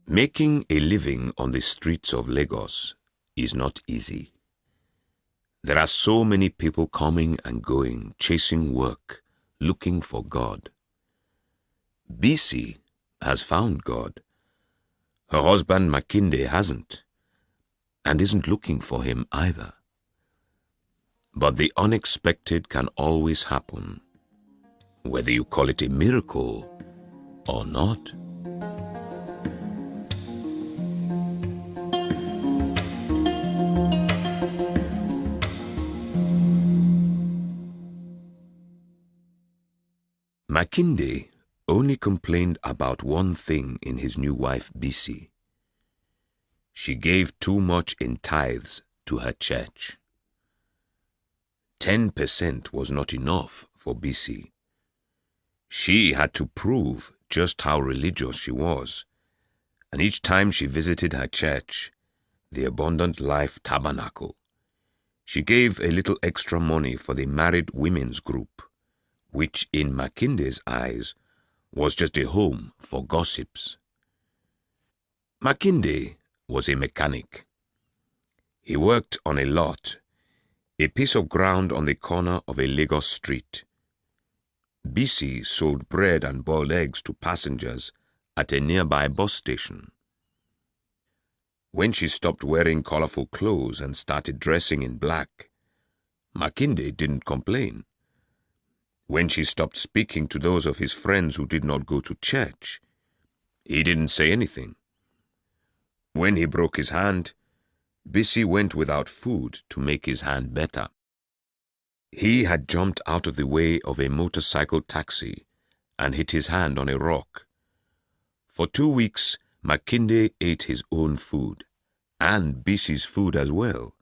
Making a living on the streets of Lagos is not easy. There are so many people coming and going, chasing work, looking for God. Bisi has found God. Her husband Makinde hasn't, and isn't looking for him either. But the unexpected can always happen, whether you call it a miracle or not. Makinde only complained about one thing in his new wife Bisi. She gave too much in tithes to her church. 10% was not enough for Bisi. She had to prove just how religious she was, and each time she visited her church, the Abundant Life Tabernacle, she gave a little extra money for the married women's group, which in Makinde's eyes was just a home for gossips. Makinde was a mechanic. He worked on a lot, a piece of ground on the corner of a Lagos street. Bisi sold bread and boiled eggs to passengers at a nearby bus station. When she stopped wearing colorful clothes and started dressing in black, Makinde didn't complain. When she stopped speaking to those of his friends who did not go to church, he didn't say anything. When he broke his hand, Bisi went without food to make his hand better. He had jumped out of the way of a motorcycle taxi and hit his hand on a rock. For 2 weeks, Makinde ate his own food, and Bisi's food as well,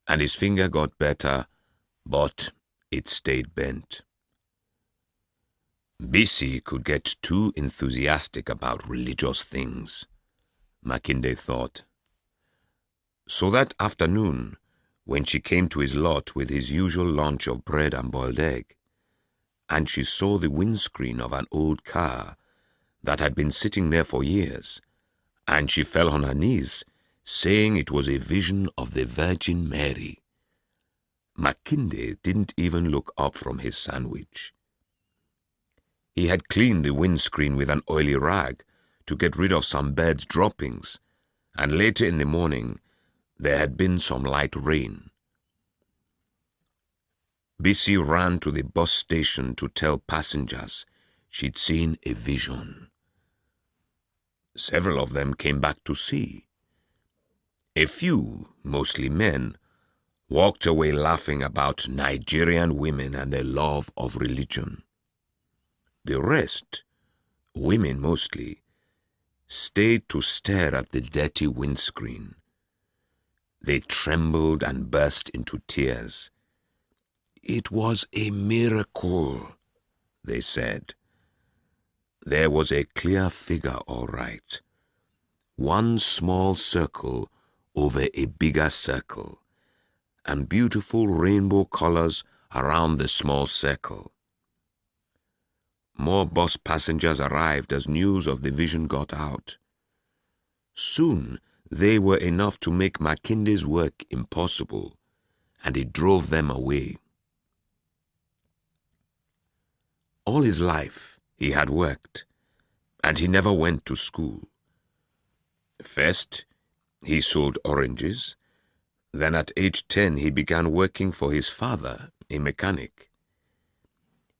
and his finger got better, but it stayed bent. Bisi could get too enthusiastic about religious things, Makinde thought. So that afternoon, when she came to his lot with his usual lunch of bread and boiled egg, and she saw the windscreen of an old car that had been sitting there for years, and she fell on her knees, saying it was a vision of the Virgin Mary, Makinde didn't even look up from his sandwich. He had cleaned the windscreen with an oily rag to get rid of some birds' droppings, and later in the morning there had been some light rain. Bisi ran to the bus station to tell passengers she'd seen a vision. Several of them came back to see. A few, mostly men, walked away laughing about Nigerian women and their love of religion. The rest, women mostly, stayed to stare at the dirty windscreen. They trembled and burst into tears. It was a miracle, they said. There was a clear figure, all right. One small circle over a bigger circle, and beautiful rainbow colors around the small circle. More bus passengers arrived as news of the vision got out. Soon they were enough to make Makinde's work impossible, and he drove them away. All his life he had worked, and he never went to school. First, he sold oranges. Then at age 10 he began working for his father, a mechanic.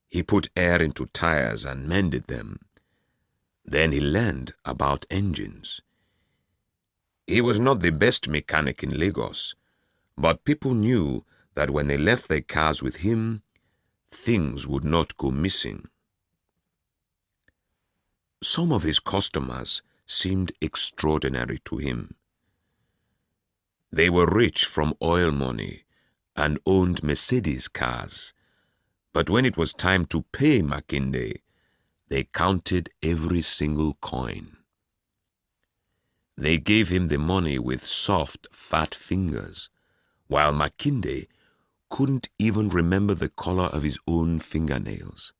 He put air into tires and mended them. Then he learned about engines. He was not the best mechanic in Lagos, but people knew that when they left their cars with him, things would not go missing. Some of his customers seemed extraordinary to him. They were rich from oil money and owned Mercedes cars, but when it was time to pay Makinde, they counted every single coin. They gave him the money with soft, fat fingers, while Makinde couldn't even remember the color of his own fingernails.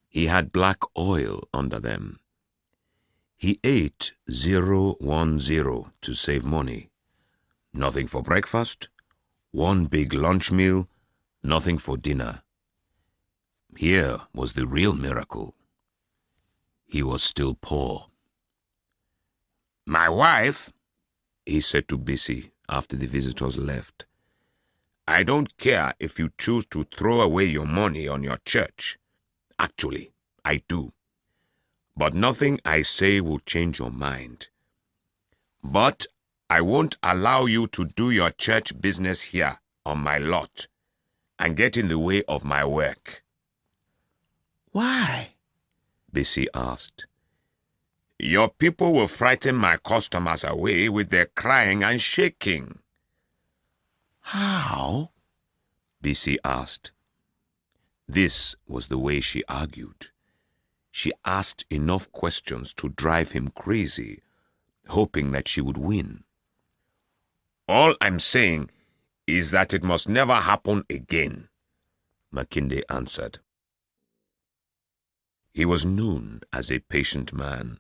He had black oil under them. He ate 010 to save money. Nothing for breakfast, one big lunch meal, nothing for dinner. Here was the real miracle. He was still poor. "My wife," he said to Bisi after the visitors left, "I don't care if you choose to throw away your money on your church. Actually, I do. But nothing I say will change your mind. But I won't allow you to do your church business here on my lot and get in the way of my work." "Why?" Bisi asked. "Your people will frighten my customers away with their crying and shaking." "How?" Bisi asked. This was the way she argued. She asked enough questions to drive him crazy, hoping that she would win. "All I'm saying is that it must never happen again," Makinde answered. He was known as a patient man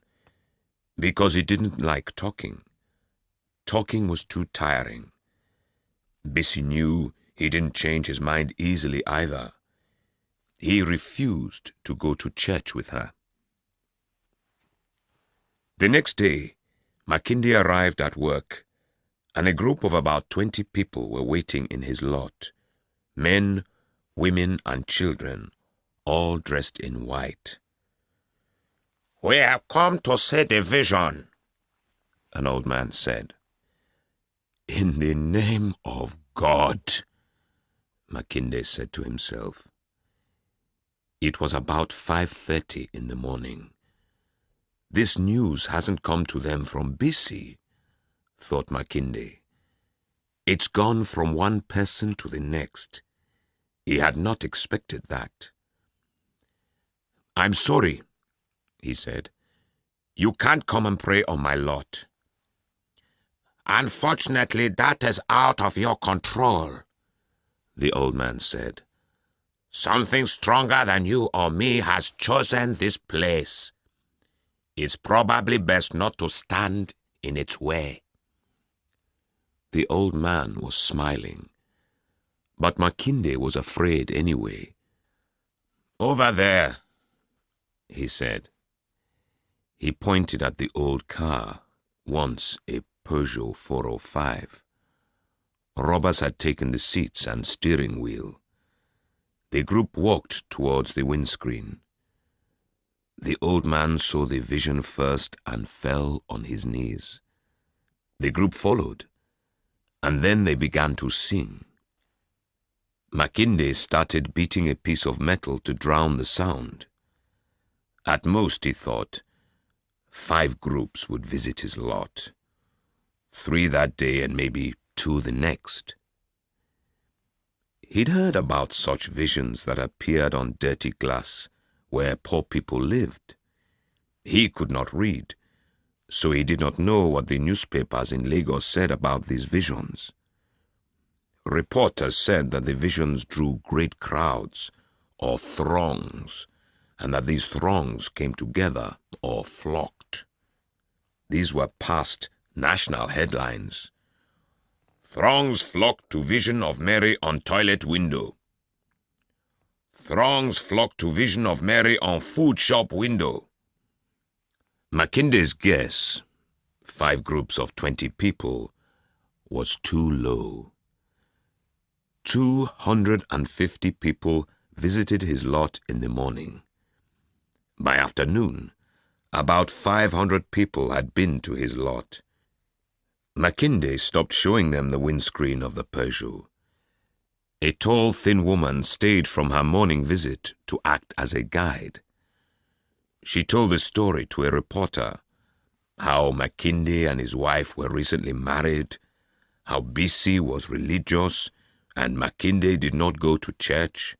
because he didn't like talking. Talking was too tiring. Bisi knew he didn't change his mind easily either. He refused to go to church with her. The next day, Makinde arrived at work, and a group of about 20 people were waiting in his lot. Men, women, and children, all dressed in white. "We have come to see the vision," an old man said. "In the name of God," Makinde said to himself. It was about 5:30 in the morning. This news hasn't come to them from Bisi, thought Makinde. It's gone from one person to the next. He had not expected that. "I'm sorry," he said. "You can't come and pray on my lot." "Unfortunately, that is out of your control," the old man said. "Something stronger than you or me has chosen this place. It's probably best not to stand in its way." The old man was smiling, but Makinde was afraid anyway. "Over there," he said. He pointed at the old car, once a Peugeot 405. Robbers had taken the seats and steering wheel. The group walked towards the windscreen. The old man saw the vision first and fell on his knees. The group followed, and then they began to sing. Makinde started beating a piece of metal to drown the sound. At most, he thought, 5 groups would visit his lot. 3 that day and maybe 2 the next. He'd heard about such visions that appeared on dirty glass where poor people lived. He could not read, so he did not know what the newspapers in Lagos said about these visions. Reporters said that the visions drew great crowds, or throngs, and that these throngs came together, or flocked. These were past national headlines. "Throngs flock to vision of Mary on toilet window." "Throngs flock to vision of Mary on food shop window." Makinde's guess, 5 groups of 20 people, was too low. 250 people visited his lot in the morning. By afternoon, about 500 people had been to his lot. Makinde stopped showing them the windscreen of the Peugeot. A tall, thin woman stayed from her morning visit to act as a guide. She told the story to a reporter, how Makinde and his wife were recently married, how Bisi was religious, and Makinde did not go to church.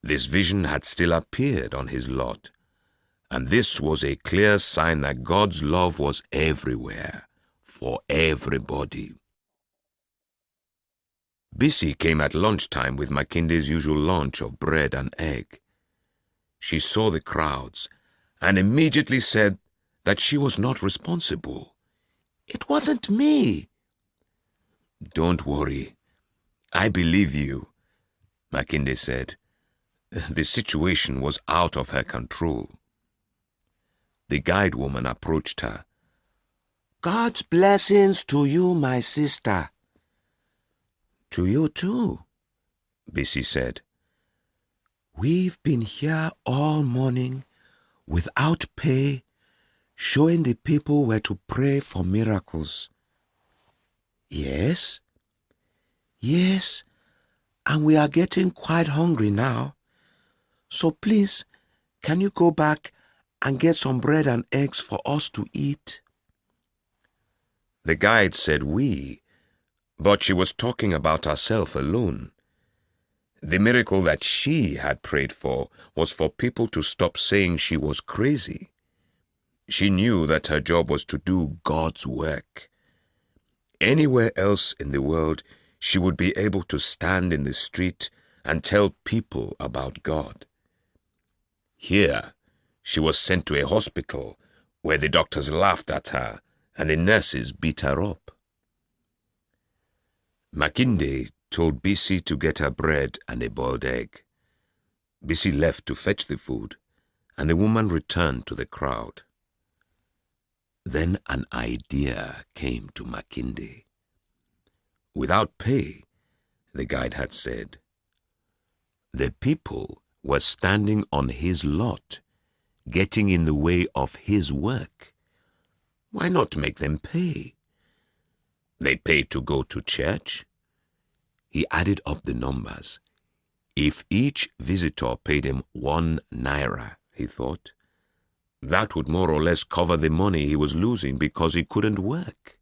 This vision had still appeared on his lot, and this was a clear sign that God's love was everywhere, for everybody. Bisi came at lunchtime with Makinde's usual lunch of bread and egg. She saw the crowds and immediately said that she was not responsible. "It wasn't me." "Don't worry. I believe you," Makinde said. The situation was out of her control. The guide woman approached her. "God's blessings to you, my sister." "To you too," Bisi said. "We've been here all morning without pay, showing the people where to pray for miracles." "Yes?" "Yes, and we are getting quite hungry now. So please, can you go back and get some bread and eggs for us to eat?" The guide said we, but she was talking about herself alone. The miracle that she had prayed for was for people to stop saying she was crazy. She knew that her job was to do God's work. Anywhere else in the world, she would be able to stand in the street and tell people about God. Here, she was sent to a hospital where the doctors laughed at her and the nurses beat her up. Makinde told Bisi to get her bread and a boiled egg. Bisi left to fetch the food, and the woman returned to the crowd. Then an idea came to Makinde. Without pay, the guide had said, the people were standing on his lot, getting in the way of his work. Why not make them pay? They paid to go to church. He added up the numbers. If each visitor paid him 1 naira, he thought, that would more or less cover the money he was losing because he couldn't work.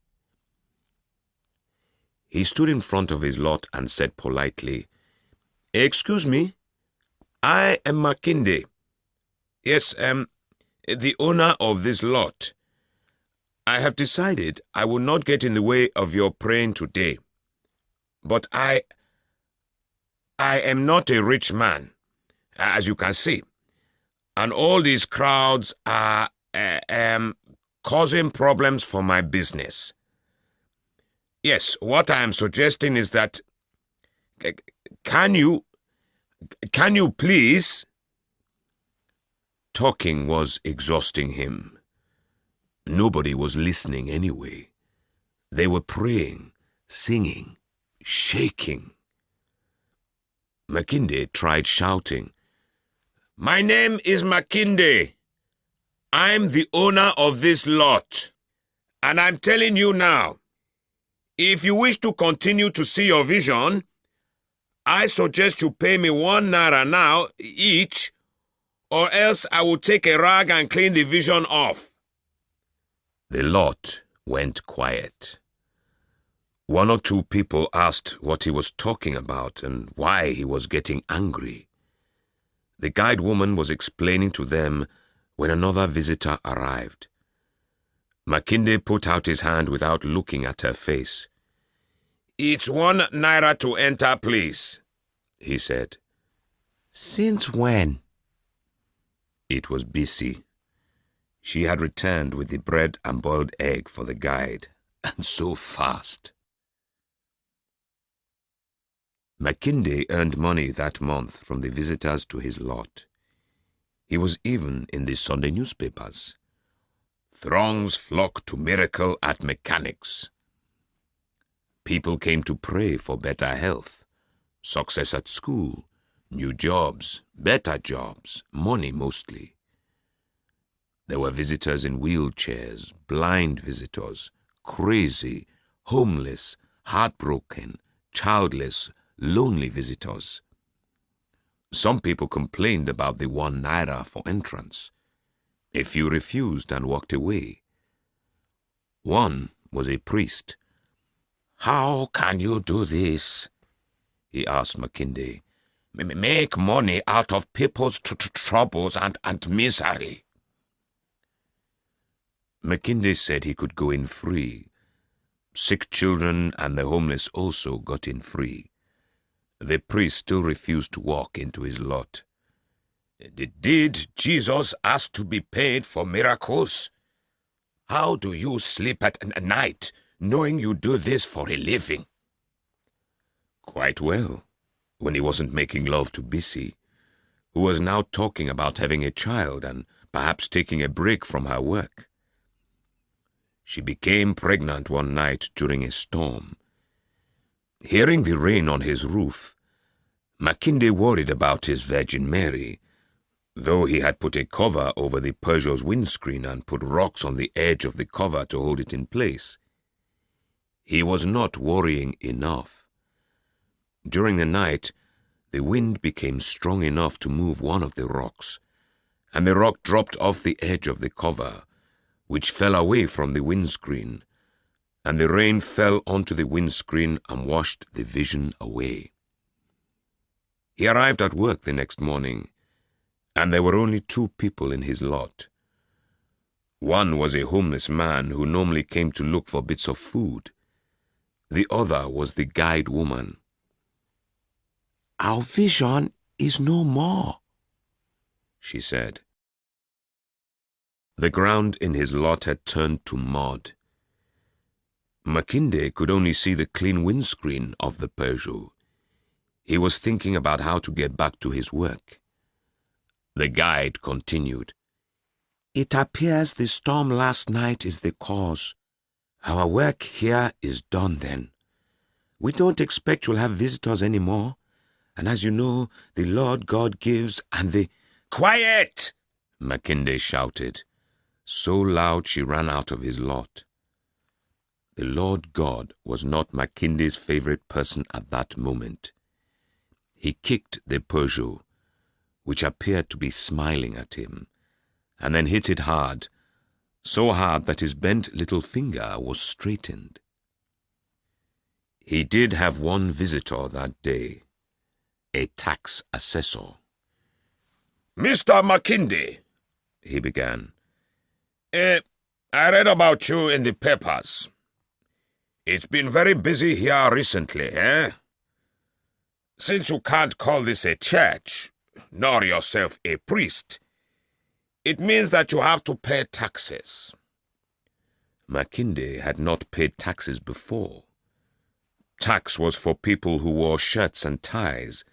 He stood in front of his lot and said politely, "Excuse me, I am Makinde. Yes, the owner of this lot. I have decided I will not get in the way of your praying today. But I am not a rich man, as you can see. And all these crowds are causing problems for my business. Yes, what I am suggesting is that, can you please?" Talking was exhausting him. Nobody was listening anyway. They were praying, singing, shaking. Makinde tried shouting, "My name is Makinde. I'm the owner of this lot. And I'm telling you now, if you wish to continue to see your vision, I suggest you pay me 1 naira now each, or else I will take a rag and clean the vision off." The lot went quiet. 1 or 2 people asked what he was talking about and why he was getting angry. The guide woman was explaining to them when another visitor arrived. Makinde put out his hand without looking at her face. "It's 1 naira to enter, please," he said. "Since when?" It was Bisi. She had returned with the bread and boiled egg for the guide, and so fast. Makinde earned money that month from the visitors to his lot. He was even in the Sunday newspapers. Throngs flocked to miracle at mechanics. People came to pray for better health, success at school, new jobs, better jobs, money mostly. There were visitors in wheelchairs, blind visitors, crazy, homeless, heartbroken, childless, lonely visitors. Some people complained about the 1 naira for entrance. A few refused and walked away. One was a priest. "How can you do this?" he asked Makinde. "Make money out of people's troubles and misery." Makinde said he could go in free. Sick children and the homeless also got in free. The priest still refused to walk into his lot. "Did Jesus ask to be paid for miracles?" How do you sleep at night, knowing you do this for a living? Quite well, when he wasn't making love to Bisi, who was now talking about having a child and perhaps taking a break from her work. She became pregnant one night during a storm. Hearing the rain on his roof, Makinde worried about his Virgin Mary, though he had put a cover over the Peugeot's windscreen and put rocks on the edge of the cover to hold it in place. He was not worrying enough. During the night, the wind became strong enough to move one of the rocks, and the rock dropped off the edge of the cover, which fell away from the windscreen, and the rain fell onto the windscreen and washed the vision away. He arrived at work the next morning, and there were only 2 people in his lot. One was a homeless man who normally came to look for bits of food. The other was the guide woman. "Our vision is no more," she said. The ground in his lot had turned to mud. Makinde could only see the clean windscreen of the Peugeot. He was thinking about how to get back to his work. The guide continued. "It appears the storm last night is the cause. Our work here is done then. We don't expect you'll have visitors anymore. And as you know, the Lord God gives and the—" "Quiet!" Makinde shouted, so loud she ran out of his lot. The Lord God was not Makinde's favorite person at that moment. He kicked the Peugeot, which appeared to be smiling at him, and then hit it hard, so hard that his bent little finger was straightened. He did have one visitor that day, a tax assessor. "Mr. Makinde," he began, I read about you in the papers. It's been very busy here recently, eh? Since you can't call this a church, nor yourself a priest, it means that you have to pay taxes." Makinde had not paid taxes before. Tax was for people who wore shirts and ties,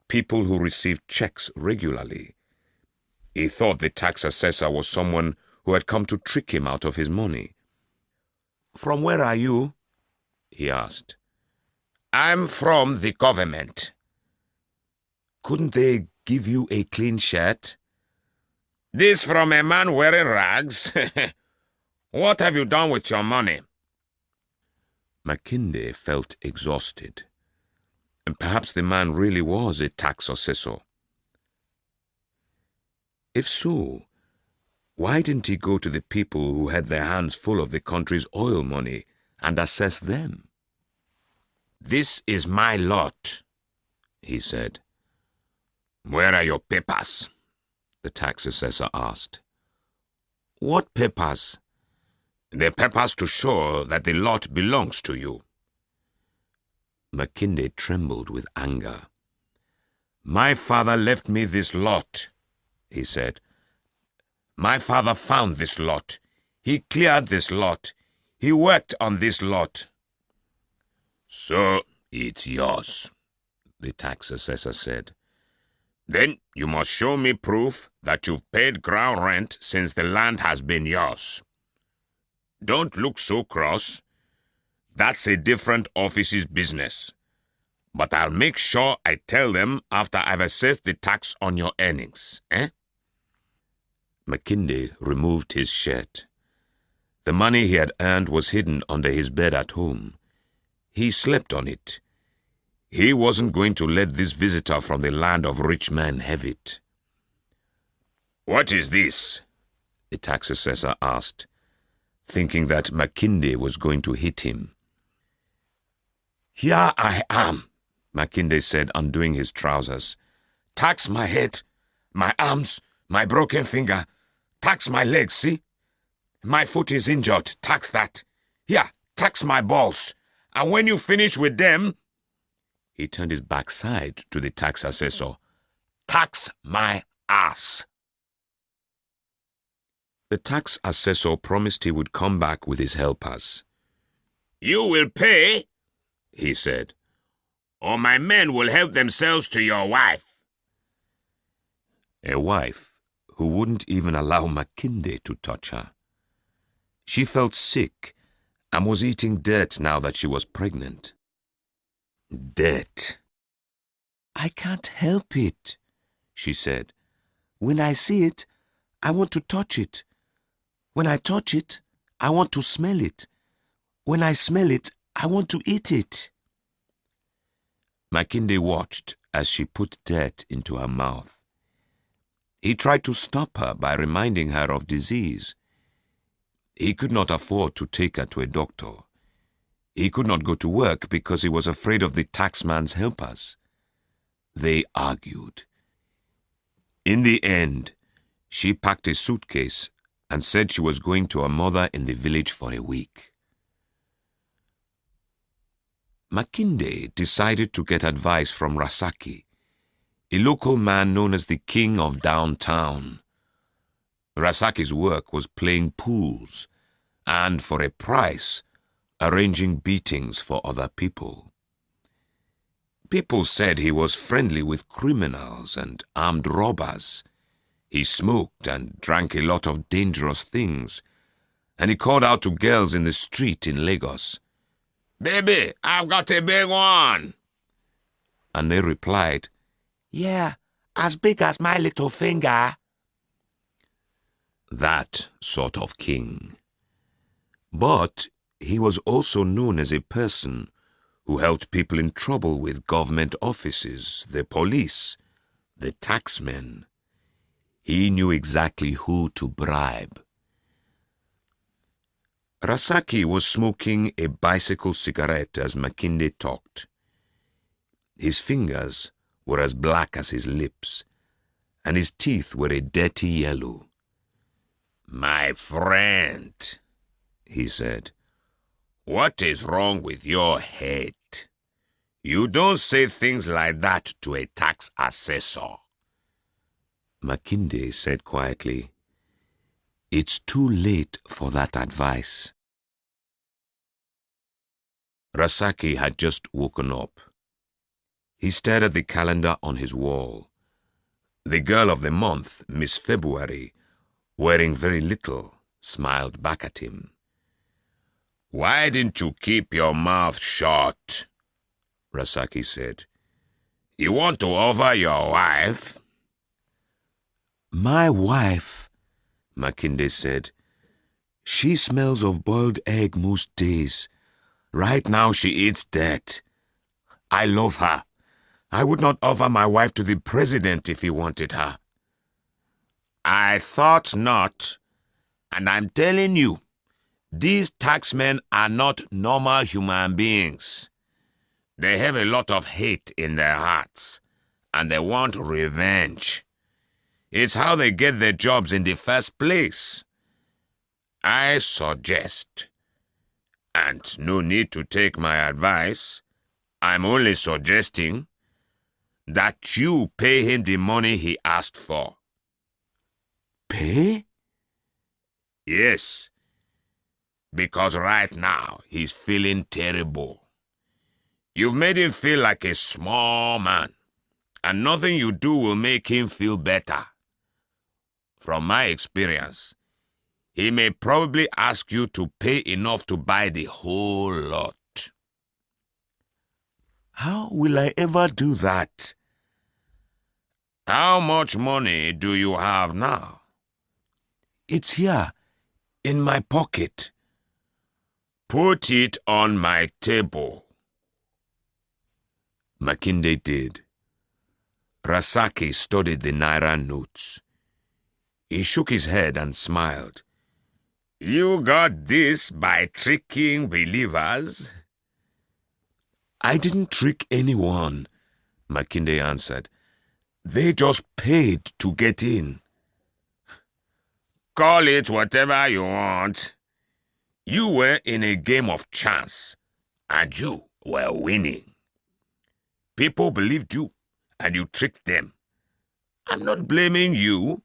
people who received checks regularly. He thought the tax assessor was someone who had come to trick him out of his money. "From where are you?" he asked. "I'm from the government." "Couldn't they give you a clean shirt?" "This from a man wearing rags? What have you done with your money?" Makinde felt exhausted, and perhaps the man really was a tax assessor. If so, why didn't he go to the people who had their hands full of the country's oil money and assess them? "This is my lot," he said. "Where are your papers?" the tax assessor asked. "What papers?" "The papers to show that the lot belongs to you." Makinde trembled with anger. "My father left me this lot," he said. "My father found this lot. He cleared this lot. He worked on this lot." "So it's yours," the tax assessor said. "Then you must show me proof that you've paid ground rent since the land has been yours. Don't look so cross. That's a different office's business. But I'll make sure I tell them after I've assessed the tax on your earnings, eh?" Makinde removed his shirt. The money he had earned was hidden under his bed at home. He slept on it. He wasn't going to let this visitor from the land of rich men have it. "What is this?" the tax assessor asked, thinking that Makinde was going to hit him. "Here I am," Makinde said, undoing his trousers. "Tax my head, my arms, my broken finger. Tax my legs, see? My foot is injured, tax that. Here, tax my balls. And when you finish with them—" He turned his backside to the tax assessor. "Tax my ass." The tax assessor promised he would come back with his helpers. "You will pay," he said, "or my men will help themselves to your wife." A wife who wouldn't even allow Makinde to touch her. She felt sick and was eating dirt now that she was pregnant. Dirt. "I can't help it," she said. "When I see it, I want to touch it. When I touch it, I want to smell it. When I smell it, I want to eat it." Makinde watched as she put dirt into her mouth. He tried to stop her by reminding her of disease. He could not afford to take her to a doctor. He could not go to work because he was afraid of the taxman's helpers. They argued. In the end, she packed a suitcase and said she was going to her mother in the village for a week. Makinde decided to get advice from Rasaki, a local man known as the king of downtown. Rasaki's work was playing pools and, for a price, arranging beatings for other people. People said he was friendly with criminals and armed robbers. He smoked and drank a lot of dangerous things, and he called out to girls in the street in Lagos, "Baby, I've got a big one." And they replied, "Yeah, as big as my little finger." That sort of king. But he was also known as a person who helped people in trouble with government offices, the police, the taxmen. He knew exactly who to bribe. Rasaki was smoking a bicycle cigarette as Makinde talked. His fingers were as black as his lips, and his teeth were a dirty yellow. "My friend," he said, "what is wrong with your head? You don't say things like that to a tax assessor." Makinde said quietly, "It's too late for that advice." Rasaki had just woken up. He stared at the calendar on his wall. The girl of the month, Miss February, wearing very little, smiled back at him. "Why didn't you keep your mouth shut?" Rasaki said. "You want to offer your wife?" "My wife," Makinde said. "She smells of boiled egg most days. Right now she eats dirt. I love her. I would not offer my wife to the president if he wanted her." "I thought not. And I'm telling you, these taxmen are not normal human beings. They have a lot of hate in their hearts, and they want revenge. It's how they get their jobs in the first place. I suggest, and no need to take my advice, I'm only suggesting, that you pay him the money he asked for." "Pay?" "Yes, because right now he's feeling terrible. You've made him feel like a small man, and nothing you do will make him feel better. From my experience, he may probably ask you to pay enough to buy the whole lot." "How will I ever do that?" "How much money do you have now?" "It's here, in my pocket." "Put it on my table." Makinde did. Rasaki studied the naira notes. He shook his head and smiled. "You got this by tricking believers?" "I didn't trick anyone," Makinde answered. "They just paid to get in." "Call it whatever you want. You were in a game of chance, and you were winning. People believed you, and you tricked them. I'm not blaming you.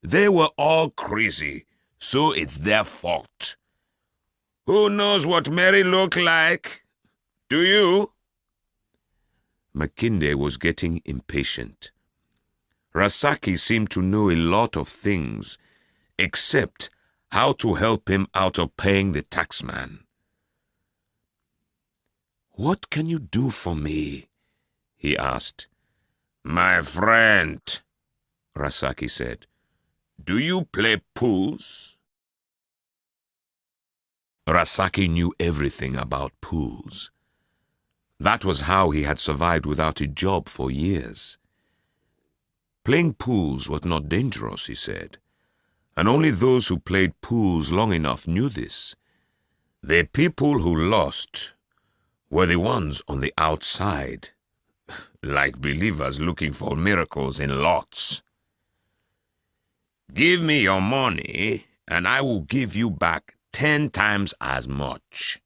They were all crazy, so it's their fault. Who knows what Mary looked like? Do you? Makinde was getting impatient. Rasaki seemed to know a lot of things, except how to help him out of paying the taxman. "What can you do for me?" he asked. "My friend," Rasaki said, "do you play pools?" Rasaki knew everything about pools. That was how he had survived without a job for years. Playing pools was not dangerous, he said, and only those who played pools long enough knew this. The people who lost were the ones on the outside, like believers looking for miracles in lots. "Give me your money, and I will give you back 10 times as much,"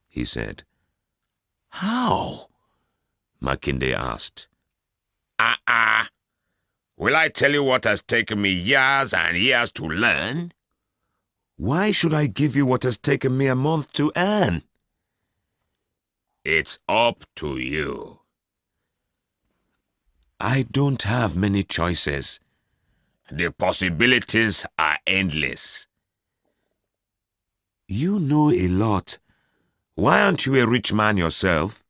he said. "How?" Makinde asked. Will I tell you what has taken me years and years to learn? Why should I give you what has taken me a month to earn? It's up to you. I don't have many choices. The possibilities are endless. You know a lot. Why aren't you a rich man yourself?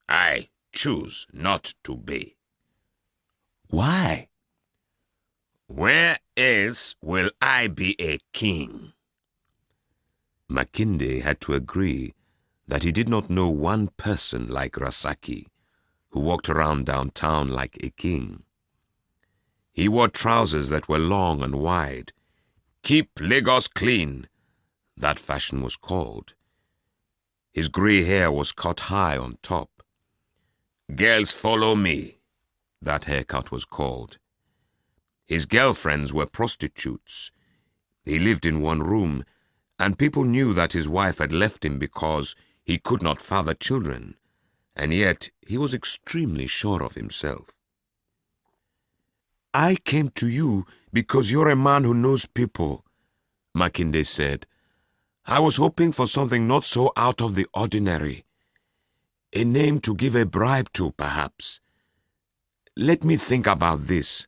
I choose not to be. Why? Where else will I be a king? Makinde had to agree that he did not know one person like Rasaki, who walked around downtown like a king. He wore trousers that were long and wide. Keep Lagos clean, that fashion was called. His grey hair was cut high on top. Girls follow me, that haircut was called. His girlfriends were prostitutes. He lived in one room, and people knew that his wife had left him because he could not father children, and yet he was extremely sure of himself. I came to you because you're a man who knows people, Makinde said. I was hoping for something not so out of the ordinary. A name to give a bribe to, perhaps. Let me think about this.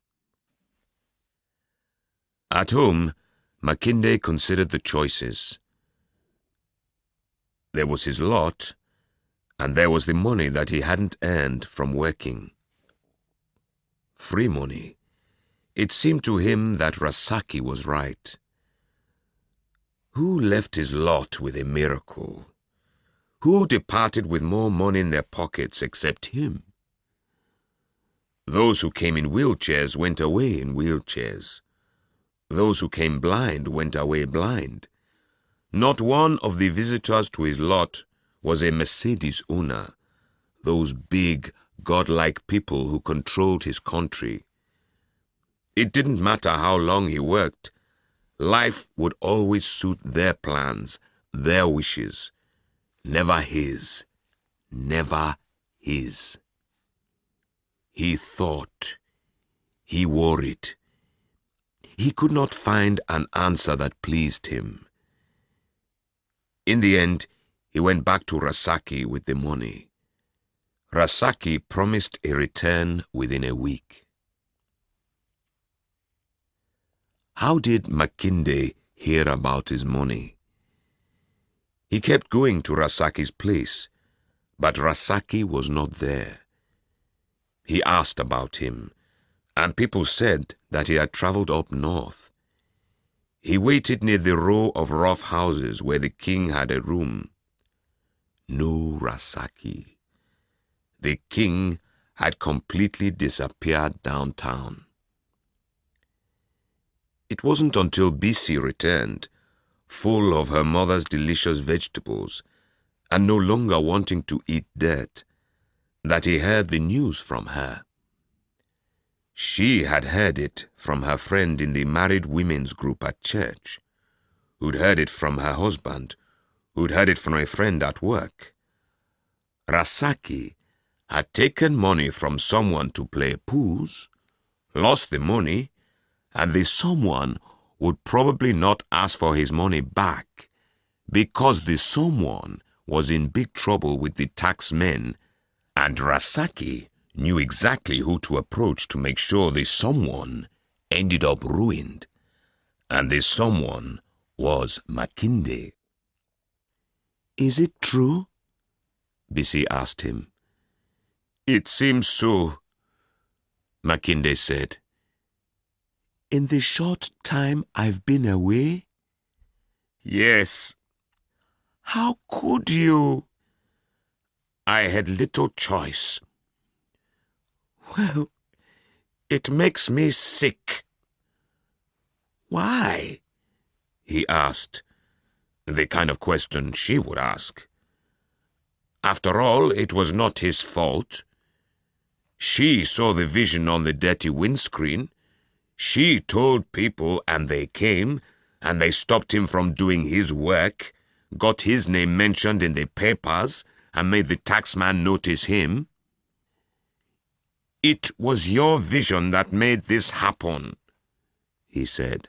At home, Makinde considered the choices. There was his lot, and there was the money that he hadn't earned from working. Free money. It seemed to him that Rasaki was right. Who left his lot with a miracle? Who departed with more money in their pockets except him? Those who came in wheelchairs went away in wheelchairs. Those who came blind went away blind. Not one of the visitors to his lot was a Mercedes owner, those big, godlike people who controlled his country. It didn't matter how long he worked. Life would always suit their plans, their wishes. Never his. Never his. He thought. He worried. He could not find an answer that pleased him. In the end, he went back to Rasaki with the money. Rasaki promised a return within a week. How did Makinde hear about his money? He kept going to Rasaki's place, but Rasaki was not there. He asked about him, and people said that he had traveled up north. He waited near the row of rough houses where the king had a room. No Rasaki. The king had completely disappeared downtown. It wasn't until Bisi returned, full of her mother's delicious vegetables, and no longer wanting to eat dirt, that he heard the news from her. She had heard it from her friend in the married women's group at church, who'd heard it from her husband, who'd heard it from a friend at work. Rasaki had taken money from someone to play pools, lost the money, and the someone would probably not ask for his money back because the someone was in big trouble with the tax men, and Rasaki knew exactly who to approach to make sure the someone ended up ruined. And the someone was Makinde. "Is it true?" Bisi asked him. "It seems so," Makinde said. "In the short time I've been away?" "Yes." "How could you?" "I had little choice." "Well, it makes me sick." "Why?" he asked, the kind of question she would ask. After all, it was not his fault. She saw the vision on the dirty windscreen. She told people and they came, and they stopped him from doing his work, got his name mentioned in the papers, and made the taxman notice him. "It was your vision that made this happen," he said.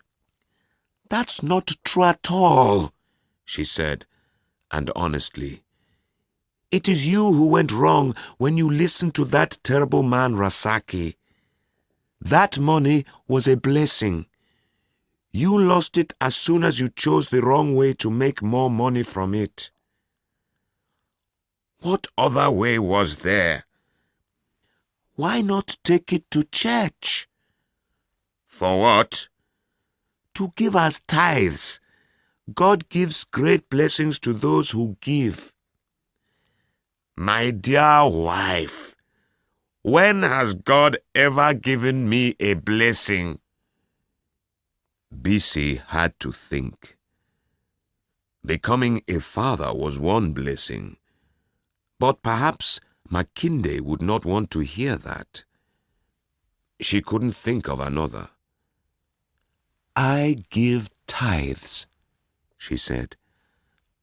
"That's not true at all," she said, and honestly. "It is you who went wrong when you listened to that terrible man Rasaki. That money was a blessing. You lost it as soon as you chose the wrong way to make more money from it." "What other way was there?" "Why not take it to church?" "For what?" "To give us tithes. God gives great blessings to those who give." "My dear wife, when has God ever given me a blessing?" Bisi had to think. Becoming a father was one blessing, but perhaps Makinde would not want to hear that. She couldn't think of another. "I give tithes," she said.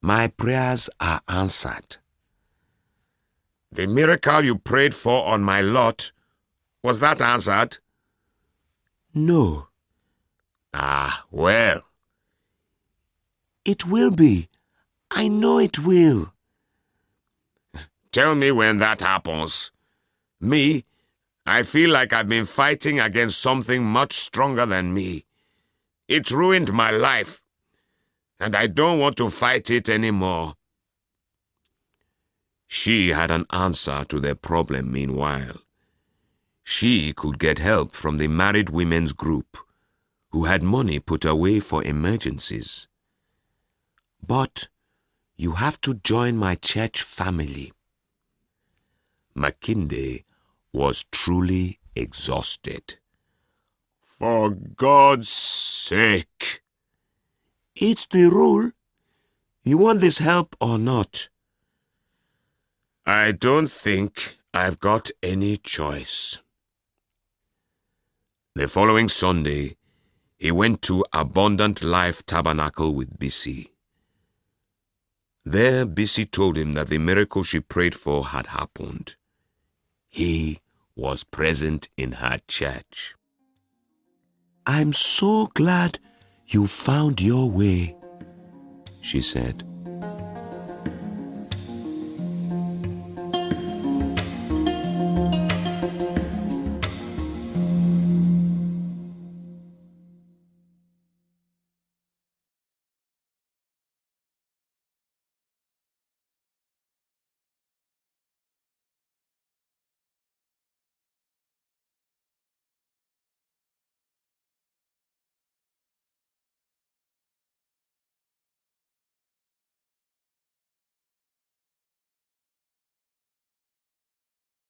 "My prayers are answered." "The miracle you prayed for on my lot, was that answered?" "No." "Ah, well." "It will be. I know it will." "Tell me when that happens. Me, I feel like I've been fighting against something much stronger than me. It's ruined my life, and I don't want to fight it anymore." She had an answer to their problem meanwhile. She could get help from the married women's group, who had money put away for emergencies. "But you have to join my church family." Makinde was truly exhausted. "For God's sake." "It's the rule. You want this help or not?" "I don't think I've got any choice." The following Sunday, he went to Abundant Life Tabernacle with Bisi. There, Bisi told him that the miracle she prayed for had happened. He was present in her church. "I'm so glad you found your way," she said.